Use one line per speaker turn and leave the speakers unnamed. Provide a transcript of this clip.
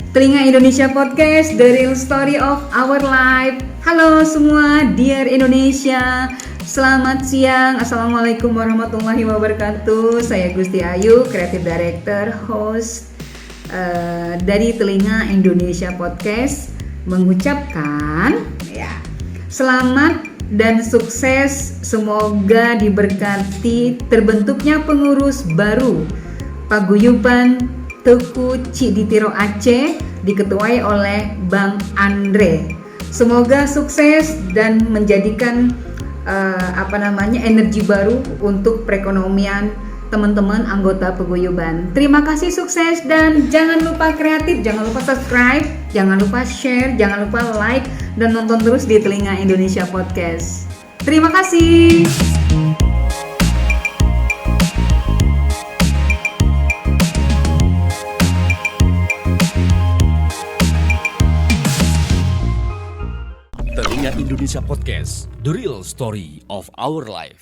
Telinga Indonesia Podcast, The Real Story of Our Life. Halo semua, Dear Indonesia. Selamat siang, Assalamualaikum warahmatullahi wabarakatuh. Saya Gusti Ayu, Creative Director, host dari Telinga Indonesia Podcast, mengucapkan selamat dan sukses. Semoga diberkati terbentuknya pengurus baru Paguyuban Teku Ciditiro Aceh, diketuai oleh Bang Andre. Semoga sukses dan menjadikan energi baru untuk perekonomian teman-teman anggota paguyuban. Terima kasih, sukses, dan jangan lupa kreatif, jangan lupa subscribe, jangan lupa share, jangan lupa like, dan nonton terus di Telinga Indonesia Podcast. Terima kasih.
Telinga Indonesia Podcast, The Real Story of Our Life.